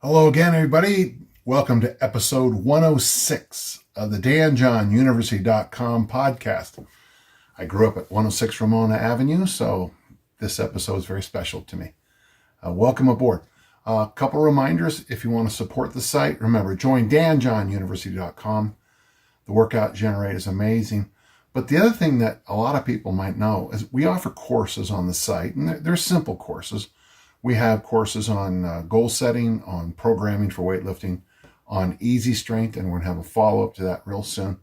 Hello again, everybody. Welcome to episode 106 of the danjohnuniversity.com podcast. I grew up at 106 Ramona Avenue, so this episode is very special to me. Welcome aboard. A couple reminders, if you want to support the site, remember, join danjohnuniversity.com. The workout generator is amazing. But the other thing that a lot of people might know is we offer courses on the site, and they're simple courses. We have courses on goal setting, on programming for weightlifting, on easy strength, and we're going to have a follow-up to that real soon.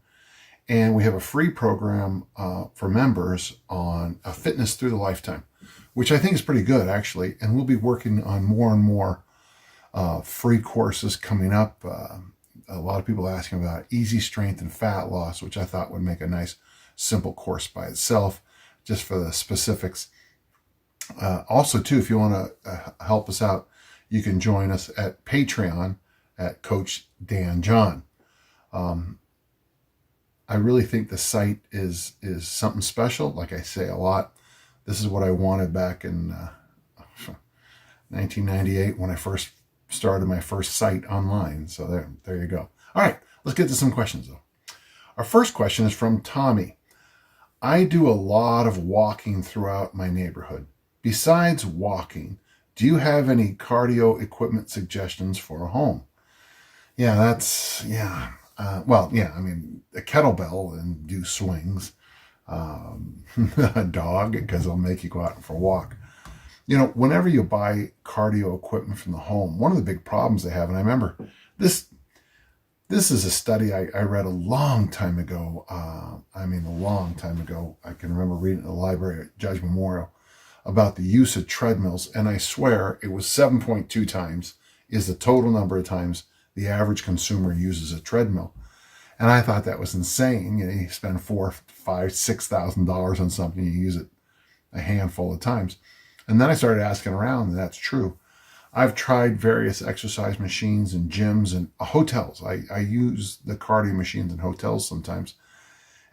And we have a free program for members on fitness through the lifetime, which I think is pretty good, actually. And we'll be working on more and more free courses coming up. A lot of people asking about easy strength and fat loss, which I thought would make a nice, simple course by itself, just for the specifics. Also, too, if you want to help us out, you can join us at Patreon at Coach Dan John. I really think the site is something special. Like I say a lot, this is what I wanted back in 1998 when I first started my first site online. So there you go. All right, let's get to some questions, though. Our first question is from Tommy. I do a lot of walking throughout my neighborhood. Besides walking, do you have any cardio equipment suggestions for a home? Yeah, a kettlebell and do swings, a dog, because it'll make you go out for a walk. You know, whenever you buy cardio equipment from the home, one of the big problems they have, and I remember this is a study I read a long time ago. A long time ago. I can remember reading it in the library at Judge Memorial about the use of treadmills, and I swear it was 7.2 times is the total number of times the average consumer uses a treadmill. And I thought that was insane. You know, you spend $4,000, $5,000, $6,000 on something, you use it a handful of times. And then I started asking around, and that's true. I've tried various exercise machines in gyms and hotels. I use the cardio machines in hotels sometimes,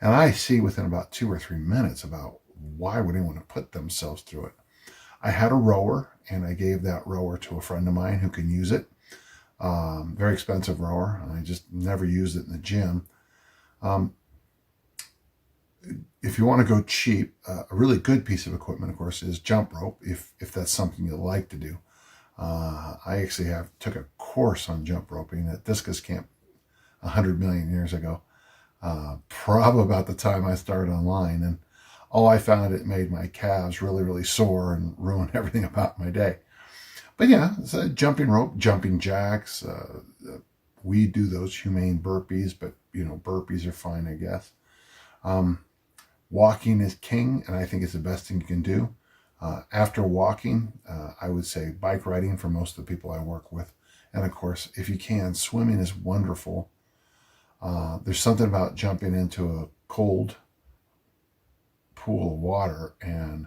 and I see within about 2 or 3 minutes about why would anyone put themselves through it. I had a rower, and I gave that rower to a friend of mine who can use it. Very expensive rower. I just never used it in the gym. If you want to go cheap, a really good piece of equipment, of course, is jump rope, if that's something you like to do. I actually took a course on jump roping at discus camp 100 million years ago, probably about the time I started online, and I found it made my calves really, really sore and ruined everything about my day. But yeah, it's a jumping rope, jumping jacks. We do those humane burpees, but burpees are fine, I guess. Walking is king, and I think it's the best thing you can do. After walking, I would say bike riding for most of the people I work with. And of course, if you can, swimming is wonderful. There's something about jumping into a cold pool of water and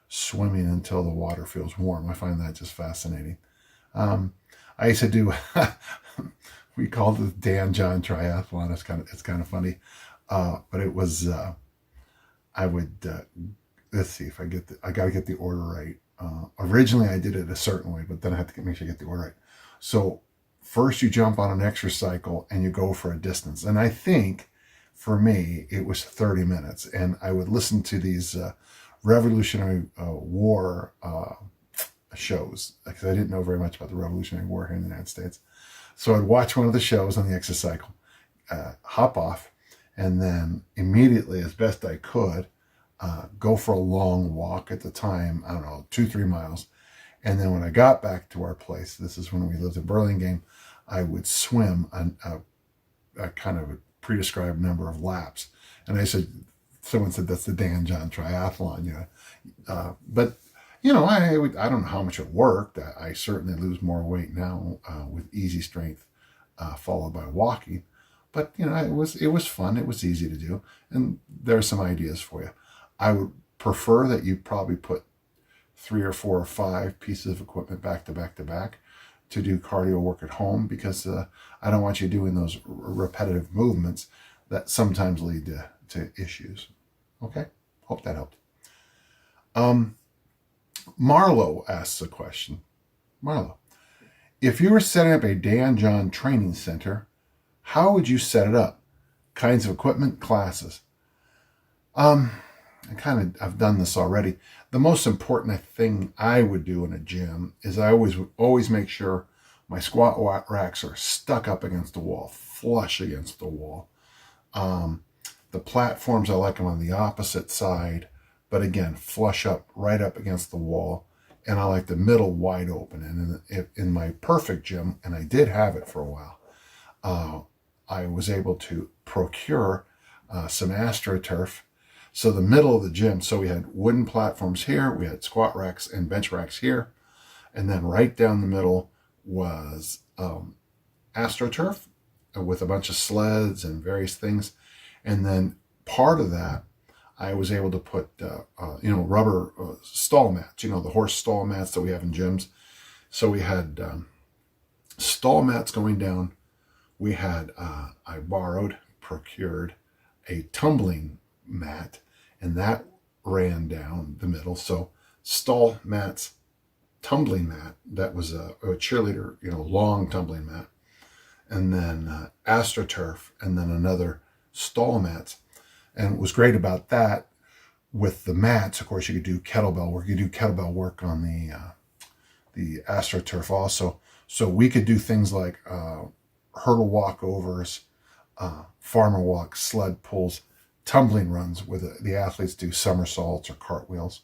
swimming until the water feels warm. I find that just fascinating. I used to do, we called it the Dan John Triathlon. It's kind of funny. But it was, I would, let's see if I got to get the order right. Originally I did it a certain way, but then I had to make sure I get the order right. So first you jump on an exercycle and you go for a distance. And I think for me, it was 30 minutes. And I would listen to these Revolutionary War shows, because I didn't know very much about the Revolutionary War here in the United States. So I'd watch one of the shows on the exercycle, hop off, and then immediately, as best I could, go for a long walk. At the time, I don't know, 2-3 miles. And then when I got back to our place, this is when we lived in Burlingame, I would swim a kind of a prescribed number of laps. And someone said that's the Dan John Triathlon, but I don't know how much it worked. I certainly lose more weight now with easy strength followed by walking. But it was fun. It was easy to do, and there are some ideas for you. I would prefer that you probably put 3 or 4 or 5 pieces of equipment back to back to back to do cardio work at home, because I don't want you doing those repetitive movements that sometimes lead to issues. Okay, hope that helped. Marlo asks a question. Marlo, If you were setting up a Dan John training center, how would you set it up? Kinds of equipment, classes. I've done this already. The most important thing I would do in a gym is I always make sure my squat racks are stuck up against the wall, flush against the wall. The platforms, I like them on the opposite side, but again, flush up, right up against the wall. And I like the middle wide open. And in my perfect gym, and I did have it for a while, I was able to procure some AstroTurf. So the middle of the gym, so we had wooden platforms here, we had squat racks and bench racks here, and then right down the middle was AstroTurf with a bunch of sleds and various things. And then part of that, I was able to put, rubber stall mats, the horse stall mats that we have in gyms. So we had stall mats going down. We had, I procured a tumbling mat, and that ran down the middle. So stall mats, tumbling mat, that was a cheerleader, long tumbling mat, and then AstroTurf, and then another stall mats. And what was great about that, with the mats, of course, you could do kettlebell work. You could do kettlebell work on the AstroTurf also. So we could do things like hurdle walkovers, farmer walks, sled pulls, tumbling runs where the athletes do somersaults or cartwheels.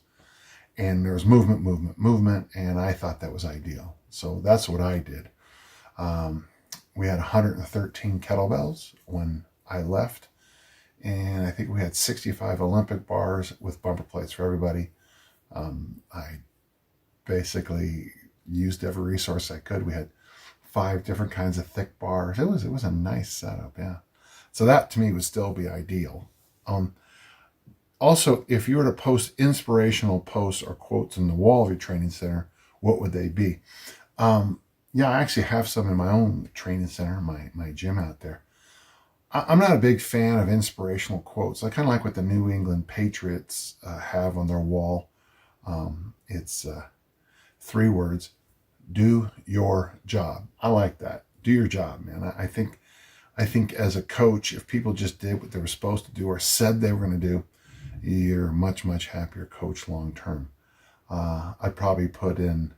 And there was movement, and I thought that was ideal. So that's what I did. We had 113 kettlebells when I left, and I think we had 65 Olympic bars with bumper plates for everybody. I basically used every resource I could. We had 5 different kinds of thick bars. It was a nice setup, yeah. So that to me would still be ideal. Also, if you were to post inspirational posts or quotes on the wall of your training center, what would they be? Yeah, I actually have some in my own training center, my gym out there. I'm not a big fan of inspirational quotes. I kind of like what the New England Patriots have on their wall. It's 3 words: do your job. I like that. Do your job, man. I think as a coach, if people just did what they were supposed to do or said they were going to do, you're a much, much happier coach long term. I'd probably put in,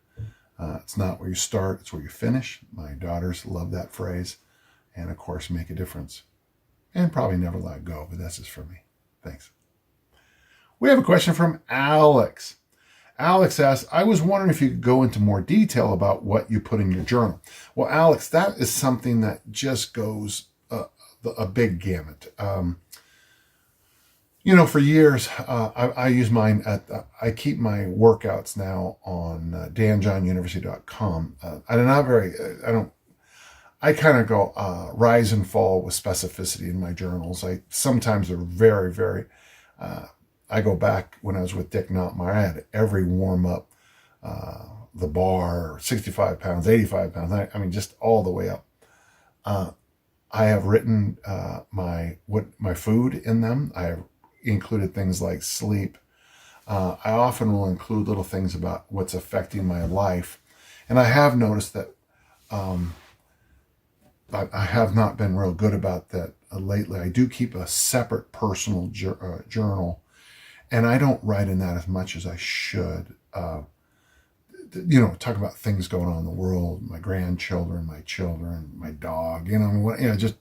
it's not where you start, it's where you finish. My daughters love that phrase. And of course, make a difference. And probably never let it go, but that's just for me. Thanks. We have a question from Alex. Alex asks, I was wondering if you could go into more detail about what you put in your journal. Well, Alex, that is something that just goes a big gamut. For years, I use mine I keep my workouts now on danjohnuniversity.com. I kind of go rise and fall with specificity in my journals. Sometimes they're very, very, I go back when I was with Dick Notmeyer. I had every warm up, the bar, 65 pounds, 85 pounds. Just all the way up. I have written my food in them. I have included things like sleep. I often will include little things about what's affecting my life. And I have noticed that I have not been real good about that lately. I do keep a separate personal journal, and I don't write in that as much as I should. Talk about things going on in the world, my grandchildren, my children, my dog, just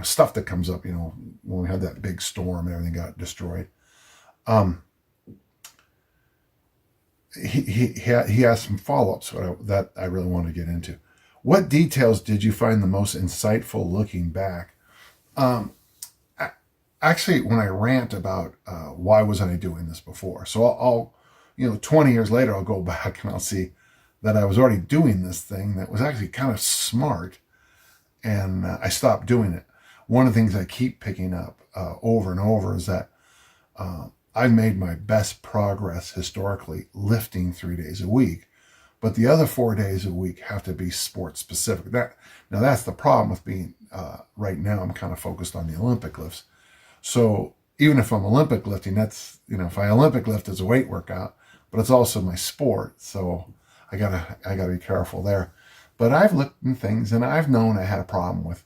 stuff that comes up, when we had that big storm and everything got destroyed. He has some follow-ups that I really want to get into. What details did you find the most insightful looking back? Actually, when I rant about why wasn't I doing this before, so I'll 20 years later, I'll go back and I'll see that I was already doing this thing that was actually kind of smart, and I stopped doing it. One of the things I keep picking up over and over is that I've made my best progress historically lifting 3 days a week, but the other 4 days a week have to be sport specific. Now that's the problem with being, right now I'm kind of focused on the Olympic lifts. So even if I'm Olympic lifting, that's, if I Olympic lift as a weight workout, but it's also my sport. So I gotta be careful there. But I've looked in things and I've known I had a problem with,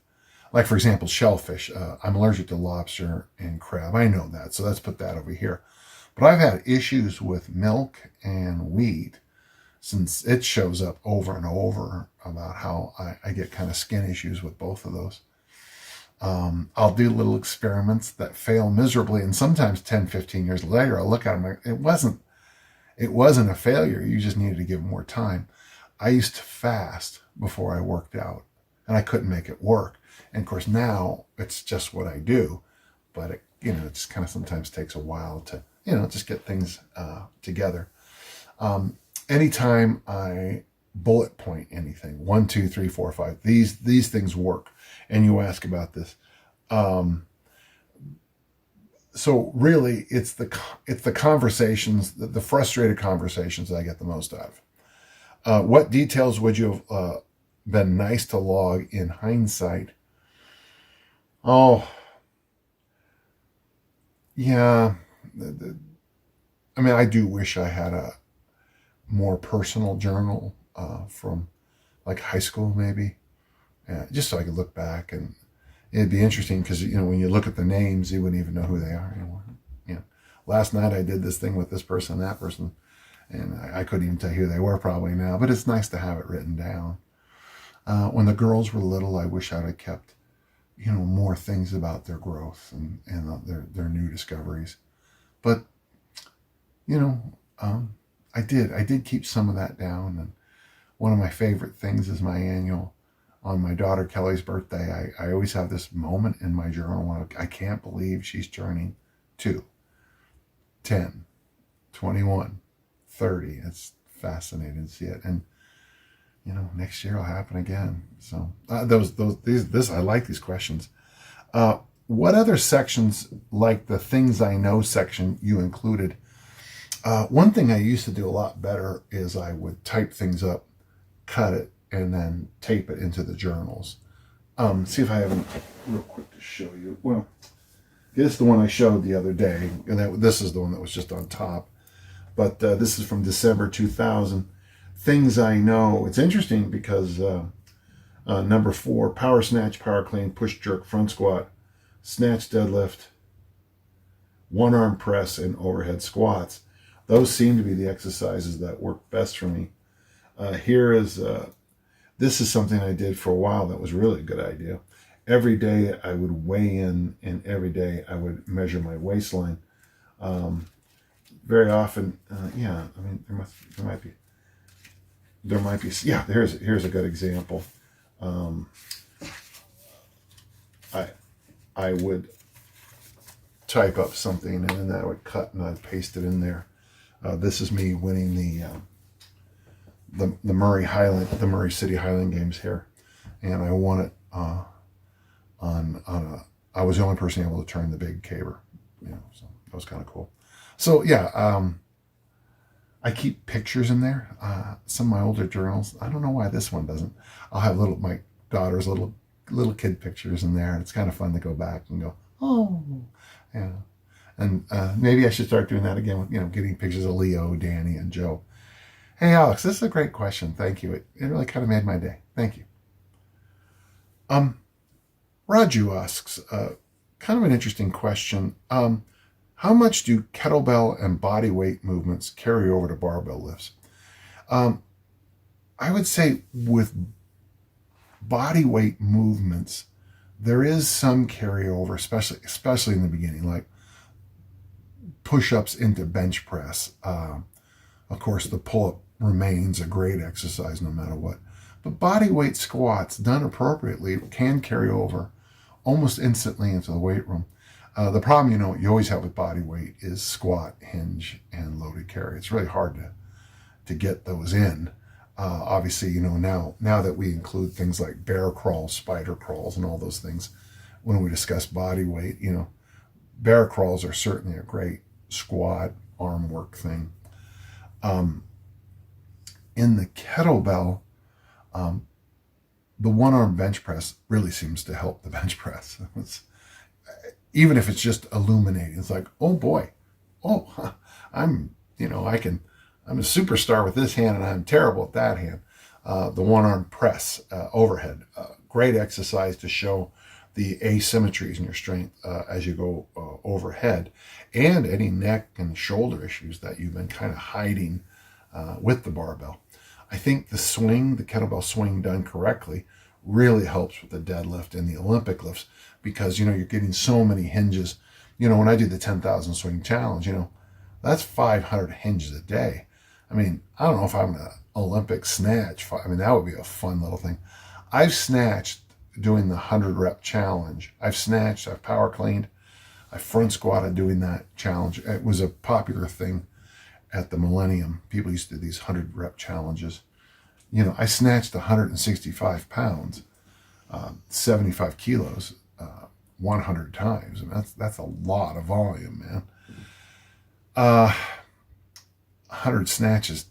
like, for example, shellfish. I'm allergic to lobster and crab. I know that, so let's put that over here. But I've had issues with milk and wheat since it shows up over and over about how I get kind of skin issues with both of those. I'll do little experiments that fail miserably, and sometimes 10, 15 years later, I'll look at them like, it wasn't a failure. You just needed to give more time. I used to fast before I worked out, and I couldn't make it work. And of course, now it's just what I do. But it just kind of sometimes takes a while to, just get things together. Anytime I bullet point anything, 1, 2, 3, 4, 5, these things work. And you ask about this. So really, it's the conversations, the frustrated conversations that I get the most out of. What details would you have been nice to log in hindsight? Oh, yeah. I mean, I do wish I had a more personal journal from like high school, maybe, just so I could look back, and it'd be interesting because when you look at the names, you wouldn't even know who they are anymore. Last night I did this thing with this person, that person, and I couldn't even tell you who they were probably now. But it's nice to have it written down. When the girls were little, I wish I'd have kept more things about their growth and their new discoveries. But I did keep some of that down. And one of my favorite things is my annual, on my daughter Kelly's birthday, I always have this moment in my journal when I can't believe she's turning 2, 10, 21, 30. It's fascinating to see it. And next year it'll happen again. So I like these questions. What other sections, like the things I know section, you included? One thing I used to do a lot better is I would type things up, cut it, and then tape it into the journals. See if I have them real quick to show you. Well, this is the one I showed the other day, and this is the one that was just on top. But this is from December 2000. Things I know. It's interesting because number 4, power snatch, power clean, push jerk, front squat, snatch deadlift, one arm press, and overhead squats. Those seem to be the exercises that work best for me. This is something I did for a while that was really a good idea. Every day I would weigh in, and every day I would measure my waistline. Very often, there might be, here's a good example. I would type up something, and then I would cut and I'd paste it in there. This is me winning the Murray City Highland Games here, and I won it I was the only person able to turn the big caber, so that was kind of cool. So I keep pictures in there. Some of my older journals, I don't know why this one doesn't. I'll have my daughter's little kid pictures in there, and it's kind of fun to go back and go, oh, yeah. And maybe I should start doing that again with, getting pictures of Leo, Danny, and Joe. Hey, Alex, this is a great question. Thank you. It really kind of made my day. Thank you. Raju asks, kind of an interesting question. How much do kettlebell and body weight movements carry over to barbell lifts? I would say with body weight movements, there is some carryover, especially in the beginning, like push-ups into bench press. Of course, the pull-up remains a great exercise no matter what. But body weight squats done appropriately can carry over almost instantly into the weight room. The problem, you always have with body weight is squat, hinge, and loaded carry. It's really hard to get those in. Obviously, now that we include things like bear crawls, spider crawls, and all those things, when we discuss body weight, bear crawls are certainly a great squat, arm work thing. In the kettlebell, the one-arm bench press really seems to help the bench press. Even if it's just illuminating, it's like, oh boy, I'm a superstar with this hand and I'm terrible at that hand. the one-arm press overhead. Great exercise to show the asymmetries in your strength as you go overhead, and any neck and shoulder issues that you've been kind of hiding with the barbell. I think the swing, the kettlebell swing done correctly, really helps with the deadlift and the Olympic lifts, because, you're getting so many hinges. When I do the 10,000 swing challenge, that's 500 hinges a day. I mean, I don't know if I'm an Olympic snatch. I mean, that would be a fun little thing. I've snatched doing the 100 rep challenge. I've power cleaned, I front squatted doing that challenge. It was a popular thing at the Millennium. People used to do these 100 rep challenges. I snatched 165 pounds, 75 kilos, 100 times. And that's a lot of volume, man. 100 snatches,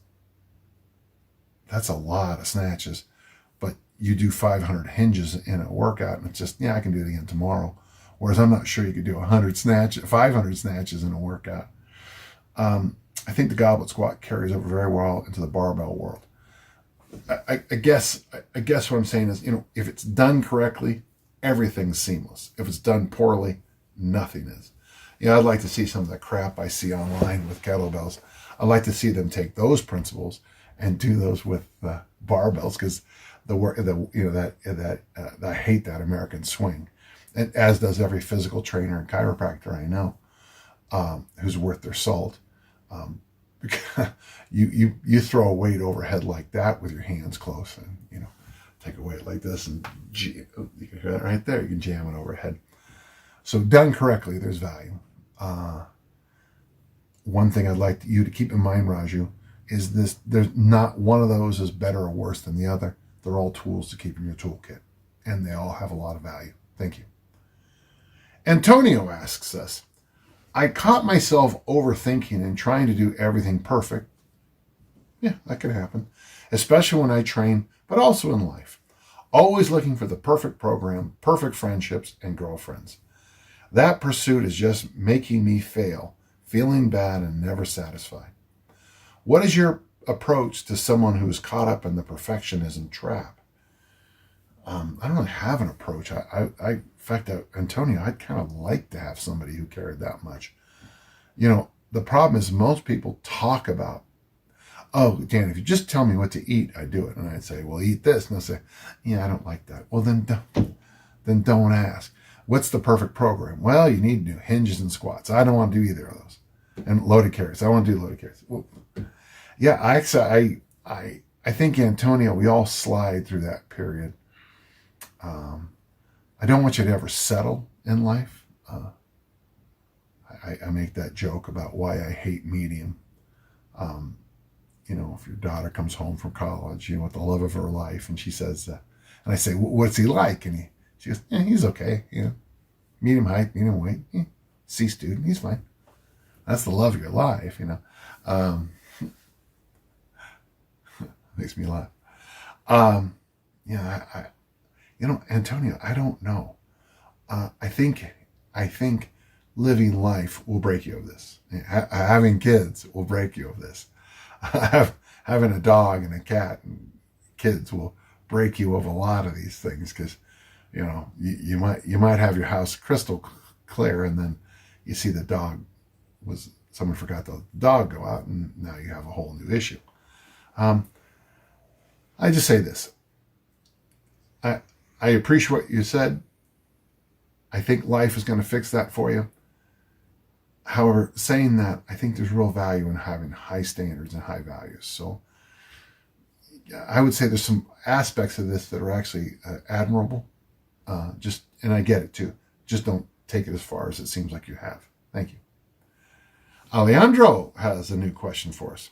that's a lot of snatches. But you do 500 hinges in a workout, and it's just, I can do it again tomorrow. Whereas I'm not sure you could do 500 snatches in a workout. I think the goblet squat carries over very well into the barbell world. I guess what I'm saying is, if it's done correctly, everything's seamless. If it's done poorly, nothing is. I'd like to see some of the crap I see online with kettlebells. I'd like to see them take those principles and do those with barbells, because I hate that American swing, and as does every physical trainer and chiropractor I know, who's worth their salt. You throw a weight overhead like that with your hands close, and take a weight like this, and you can hear that right there. You can jam it overhead. So done correctly, there's value. One thing I'd like you to keep in mind, Raju, is this: there's not one of those is better or worse than the other. They're all tools to keep in your toolkit, and they all have a lot of value. Thank you. Antonio asks us, I caught myself overthinking and trying to do everything perfect. Yeah, that could happen, especially when I train, but also in life. Always looking for the perfect program, perfect friendships, and girlfriends. That pursuit is just making me fail, feeling bad and never satisfied. What is your approach to someone who's caught up in the perfectionism trap? I don't really have an approach. In fact, Antonio, I'd kind of like to have somebody who cared that much. The problem is most people talk about, oh, Dan, if you just tell me what to eat, I do it. And I'd say, well, eat this. And they'll say, yeah, I don't like that. Well, then don't ask. What's the perfect program? Well, you need to do hinges and squats. I don't want to do either of those. And loaded carries. I want to do loaded carries. Well, yeah, I think, Antonio, we all slide through that period. I don't want you to ever settle in life. I make that joke about why I hate medium. If your daughter comes home from college, with the love of her life, and she says, and I say, what's he like? And she goes, yeah, he's okay. Medium height, medium weight, C student, he's fine. That's the love of your life, Makes me laugh. Antonio, I don't know. I think living life will break you of this. Having kids will break you of this. Having a dog and a cat and kids will break you of a lot of these things, because you might have your house crystal clear, and then you see the dog someone forgot the dog go out, and now you have a whole new issue. I just say this. I appreciate what you said. I think life is going to fix that for you. However, saying that, I think there's real value in having high standards and high values. So I would say there's some aspects of this that are actually admirable. And I get it too. Just don't take it as far as it seems like you have. Thank you. Alejandro has a new question for us.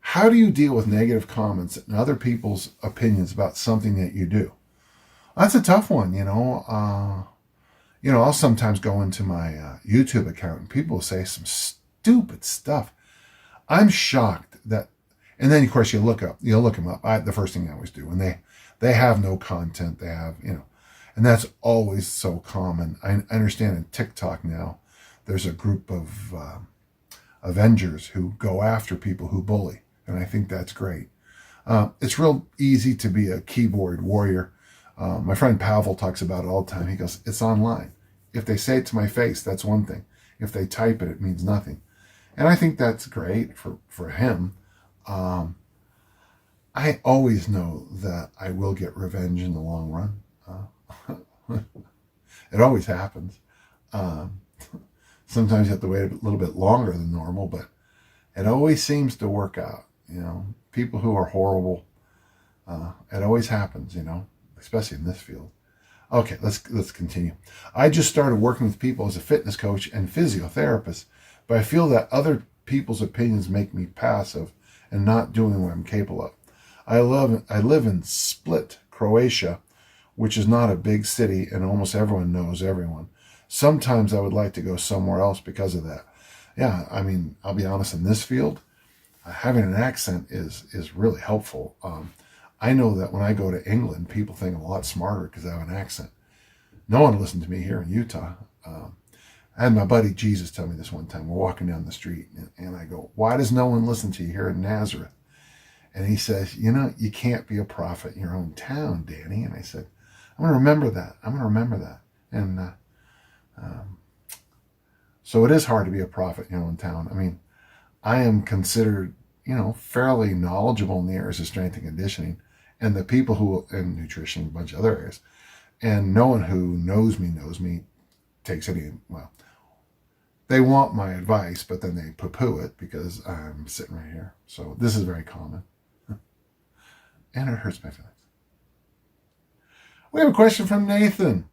How do you deal with negative comments and other people's opinions about something that you do? That's a tough one, I'll sometimes go into my YouTube account and people say some stupid stuff. I'm shocked that, and then of course you look them up. The first thing I always do, and they have no content. They have, and that's always so common. I understand in TikTok now, there's a group of Avengers who go after people who bully, and I think that's great. It's real easy to be a keyboard warrior. My friend Pavel talks about it all the time. He goes, it's online. If they say it to my face, that's one thing. If they type it, it means nothing. And I think that's great for him. I always know that I will get revenge in the long run. It always happens. Sometimes you have to wait a little bit longer than normal, but it always seems to work out. People who are horrible, it always happens, especially in this field. Okay, let's continue. I just started working with people as a fitness coach and physiotherapist, but I feel that other people's opinions make me passive and not doing what I'm capable of. I live in Split, Croatia, which is not a big city, and almost everyone knows everyone. Sometimes I would like to go somewhere else because of that. Yeah, I mean, I'll be honest, in this field, having an accent is really helpful. I know that when I go to England, people think I'm a lot smarter because I have an accent. No one listened to me here in Utah. I had my buddy Jesus tell me this one time. We're walking down the street, and I go, why does no one listen to you here in Nazareth? And he says, you can't be a prophet in your own town, Danny. And I said, I'm going to remember that. And so it is hard to be a prophet in your own town. I mean, I am considered, fairly knowledgeable in the areas of strength and conditioning, and the people and nutrition, a bunch of other areas. And no one who knows me takes they want my advice, but then they poo-poo it because I'm sitting right here. So this is very common. And it hurts my feelings. We have a question from Nathan.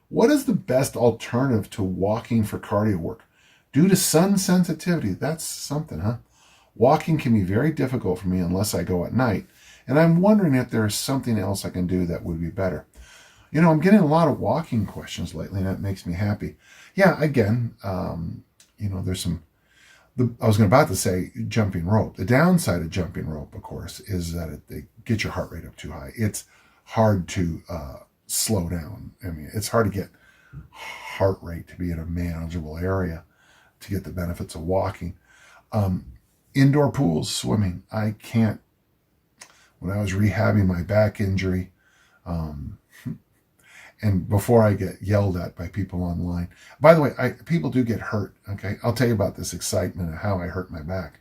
What is the best alternative to walking for cardio work? Due to sun sensitivity, that's something, huh? Walking can be very difficult for me unless I go at night, and I'm wondering if there's something else I can do that would be better. I'm getting a lot of walking questions lately, and that makes me happy. Yeah, again, there's I was about to say jumping rope. The downside of jumping rope, of course, is that they get your heart rate up too high. It's hard to slow down. I mean, it's hard to get heart rate to be in a manageable area to get the benefits of walking. Indoor pools, swimming. I can't. When I was rehabbing my back injury, and before I get yelled at by people online. By the way, people do get hurt, okay? I'll tell you about this excitement of how I hurt my back.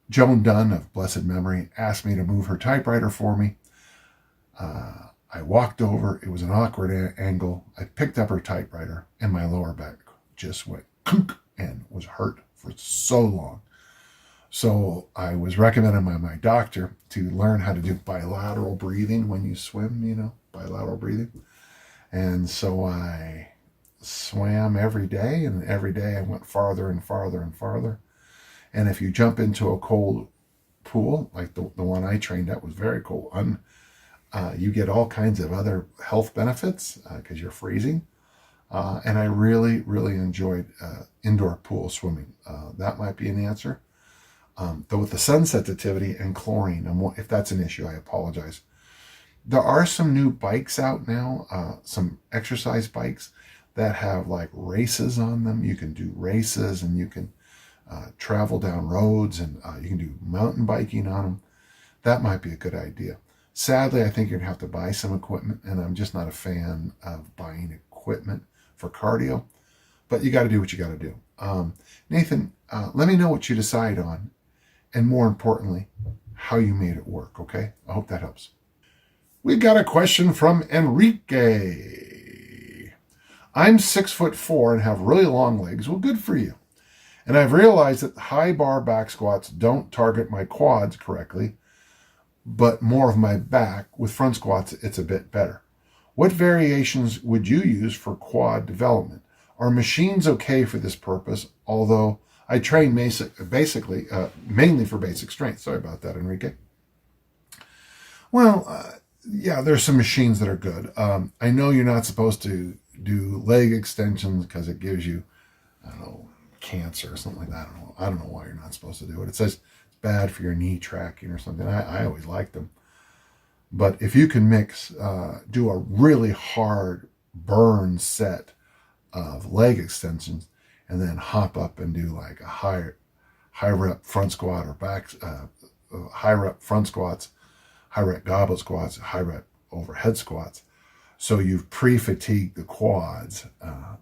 Joan Dunn, of blessed memory, asked me to move her typewriter for me. I walked over. It was an awkward angle. I picked up her typewriter, and my lower back just went and was hurt for so long. So I was recommended by my doctor to learn how to do bilateral breathing when you swim, bilateral breathing. And so I swam every day, and every day I went farther and farther and farther. And if you jump into a cold pool, like the one I trained at was very cold, you get all kinds of other health benefits because you're freezing. And I really, really enjoyed indoor pool swimming. That might be an answer. Though with the sun sensitivity and chlorine, if that's an issue, I apologize. There are some new bikes out now, some exercise bikes that have like races on them. You can do races, and you can travel down roads, and you can do mountain biking on them. That might be a good idea. Sadly, I think you're going to have to buy some equipment, and I'm just not a fan of buying equipment for cardio. But you got to do what you got to do. Nathan, let me know what you decide on, and more importantly, how you made it work, okay? I hope that helps. We got a question from Enrique. I'm 6'4" and have really long legs. Well, good for you. And I've realized that high bar back squats don't target my quads correctly, but more of my back. With front squats, it's a bit better. What variations would you use for quad development? Are machines okay for this purpose? Although I train basically mainly for basic strength. Sorry about that, Enrique. Well, yeah, there's some machines that are good. I know you're not supposed to do leg extensions because it gives you, cancer or something like that. I don't know why you're not supposed to do it. It says it's bad for your knee tracking or something. I always like them. But if you can do a really hard burn set of leg extensions and then hop up and do like a high rep front squat or high rep front squats high rep goblet squats, high rep overhead squats. So you've pre-fatigued the quads.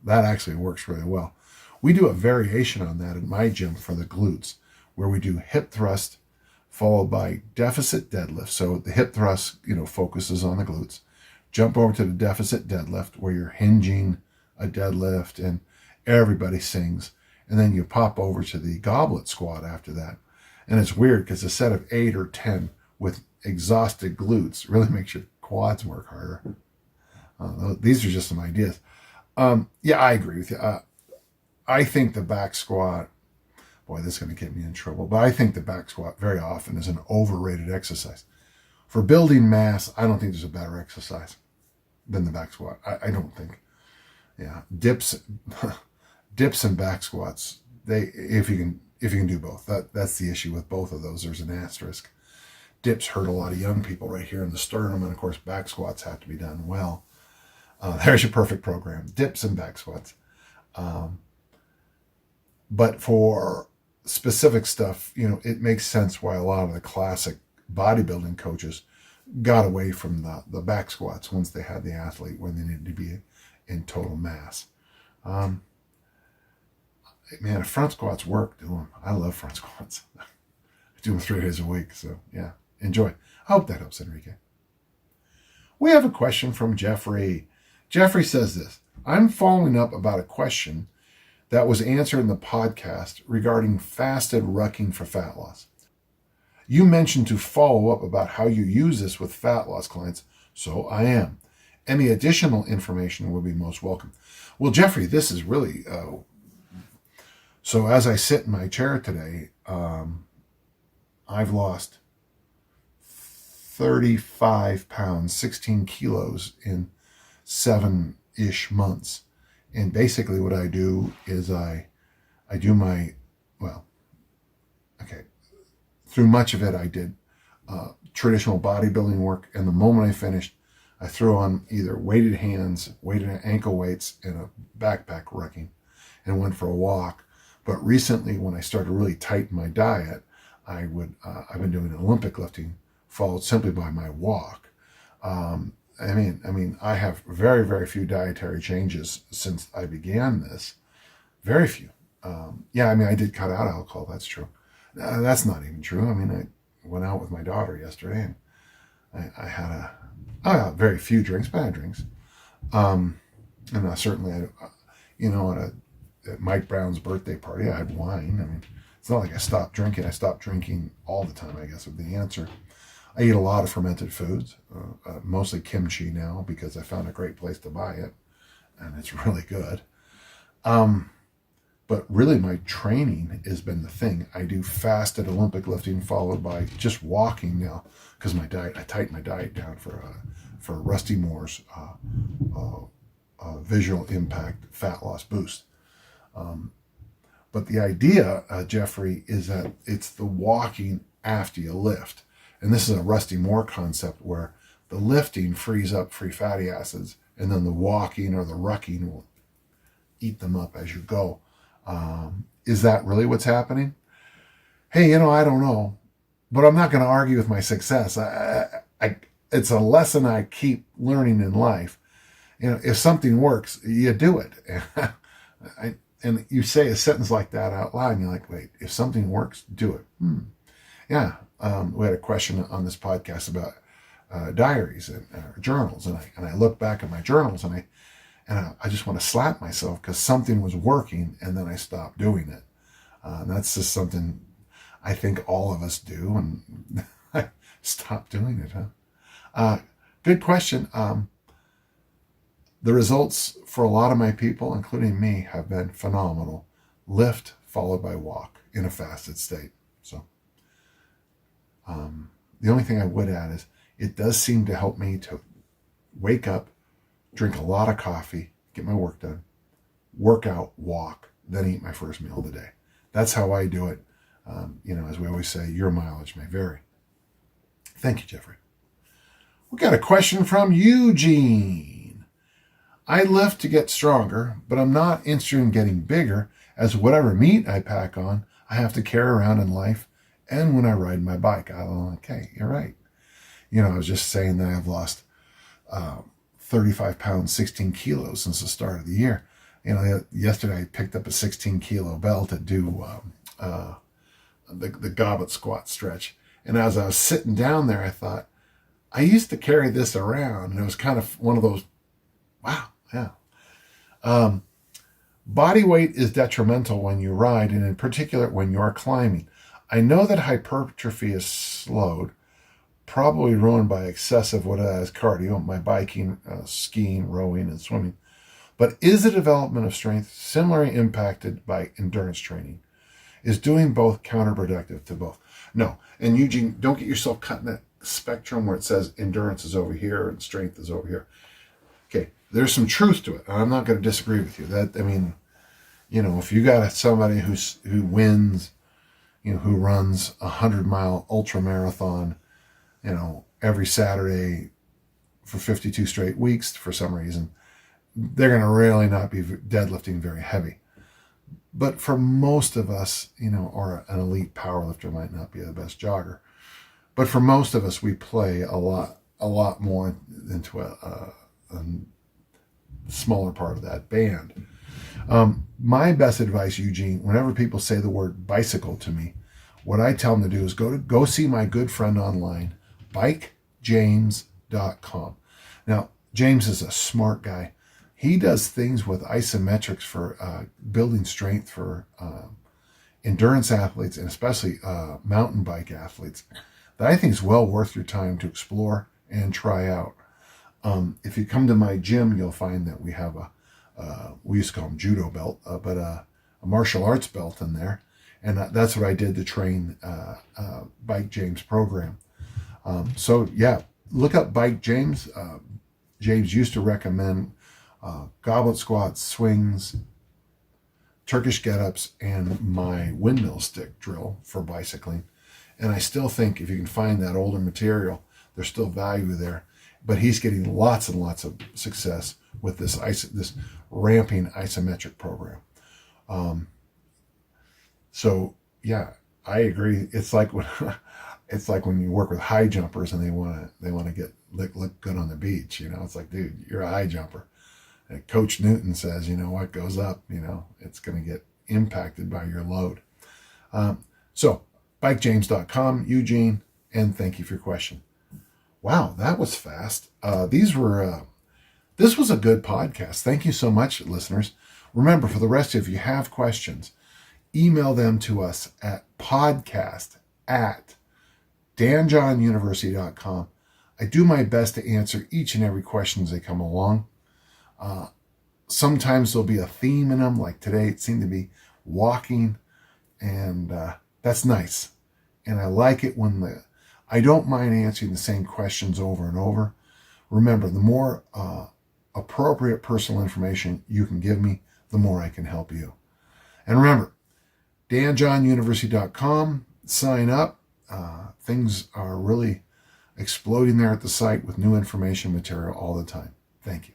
That actually works really well. We do a variation on that in my gym for the glutes, where we do hip thrust followed by deficit deadlift. So the hip thrust, focuses on the glutes. Jump over to the deficit deadlift where you're hinging a deadlift and everybody sings. And then you pop over to the goblet squat after that. And it's weird because a set of 8 or 10 with exhausted glutes really makes your quads work harder. These are just some ideas. Yeah, I agree with you. I think the back squat, boy, this is going to get me in trouble, but I think the back squat very often is an overrated exercise. For building mass, I don't think there's a better exercise than the back squat. I don't think. Yeah, dips and back squats. If you can do both, that's the issue with both of those. There's an asterisk. Dips hurt a lot of young people right here in the sternum, and of course, back squats have to be done well. There's your perfect program: dips and back squats. But for specific stuff, it makes sense why a lot of the classic bodybuilding coaches got away from the back squats once they had the athlete when they needed to be in total mass. Man, front squats work, do them. I love front squats. I do them 3 days a week, so yeah, enjoy. I hope that helps, Enrique. We have a question from Jeffrey. Jeffrey says this: I'm following up about a question that was answered in the podcast regarding fasted rucking for fat loss. You mentioned to follow up about how you use this with fat loss clients, so I am. Any additional information would be most welcome. Well, Jeffrey, this is really... So as I sit in my chair today, I've lost 35 pounds, 16 kilos in 7-ish months. And basically what I do is I do my, through much of it I did traditional bodybuilding work. And the moment I finished, I threw on either weighted hands, weighted ankle weights, and a backpack rucking and went for a walk. But recently when I started to really tighten my diet, I've been doing Olympic lifting followed simply by my walk. I have very, very few dietary changes since I began this. Very few. I did cut out alcohol. That's true. That's not even true. I went out with my daughter yesterday and I had very few drinks, but I had drinks. At Mike Brown's birthday party, I had wine. It's not like I stopped drinking. I stopped drinking all the time, I guess, would be the answer. I eat a lot of fermented foods, mostly kimchi now because I found a great place to buy it, and it's really good. But really my training has been the thing. I do fasted Olympic lifting followed by just walking now because I tightened my diet down for Rusty Moore's visual impact fat loss boost. But the idea, Jeffrey, is that it's the walking after you lift. And this is a Rusty Moore concept where the lifting frees up free fatty acids and then the walking or the rucking will eat them up as you go. Is that really what's happening? Hey, I don't know, but I'm not going to argue with my success. It's a lesson I keep learning in life. If something works, you do it. And you say a sentence like that out loud, and you're like, wait, if something works, do it. Yeah. We had a question on this podcast about diaries and journals, and I look back at my journals, and I just want to slap myself because something was working, and then I stopped doing it. And that's just something I think all of us do, and I stopped doing it. Good question. The results for a lot of my people, including me, have been phenomenal. Lift followed by walk in a fasted state. So the only thing I would add is it does seem to help me to wake up, drink a lot of coffee, get my work done, work out, walk, then eat my first meal of the day. That's how I do it. As we always say, your mileage may vary. Thank you, Jeffrey. We got a question from Eugene. I lift to get stronger, but I'm not interested in getting bigger, as whatever meat I pack on, I have to carry around in life and when I ride my bike. Okay, you're right. I was just saying that I've lost 35 pounds, 16 kilos since the start of the year. Yesterday I picked up a 16 kilo belt to do the goblet squat stretch. And as I was sitting down there, I thought, I used to carry this around, and it was kind of one of those, wow, yeah. Body weight is detrimental when you ride, and in particular when you are climbing. I know that hypertrophy is slowed, probably ruined by excessive cardio, my biking, skiing, rowing, and swimming. But is the development of strength similarly impacted by endurance training? Is doing both counterproductive to both? No. And Eugene, don't get yourself cut in that spectrum where it says endurance is over here and strength is over here. Okay, there's some truth to it. I'm not going to disagree with you. If you got somebody who wins, who runs 100-mile ultra marathon, every Saturday for 52 straight weeks for some reason, they're going to really not be deadlifting very heavy. But for most of us, or an elite powerlifter might not be the best jogger. But for most of us, we play a lot more into a smaller part of that band. My best advice, Eugene, whenever people say the word bicycle to me, what I tell them to do is go see my good friend online, bikejames.com. Now, James is a smart guy. He does things with isometrics for building strength for endurance athletes, and especially mountain bike athletes, that I think is well worth your time to explore and try out. If you come to my gym, you'll find that we have we used to call them judo belt, but a martial arts belt in there. And that's what I did to train Bike James program. So yeah, look up Bike James. James used to recommend goblet squats, swings, Turkish get-ups, and my windmill stick drill for bicycling. And I still think if you can find that older material, there's still value there. But he's getting lots and lots of success with this ramping isometric program. So yeah, I agree. It's like when you work with high jumpers and they want to look good on the beach. It's like, dude, you're a high jumper. And Coach Newton says, what goes up, it's going to get impacted by your load. So bikejames.com, Eugene, and thank you for your question. Wow, that was fast. This was a good podcast. Thank you so much, listeners. Remember, for the rest of you, have questions, email them to us at podcast@danjohnuniversity.com. I do my best to answer each and every question as they come along. Sometimes there'll be a theme in them, like today it seemed to be walking, and that's nice. And I like it when I don't mind answering the same questions over and over. Remember, the more appropriate personal information you can give me, the more I can help you. And remember, danjohnuniversity.com, sign up. Things are really exploding there at the site with new information material all the time. Thank you.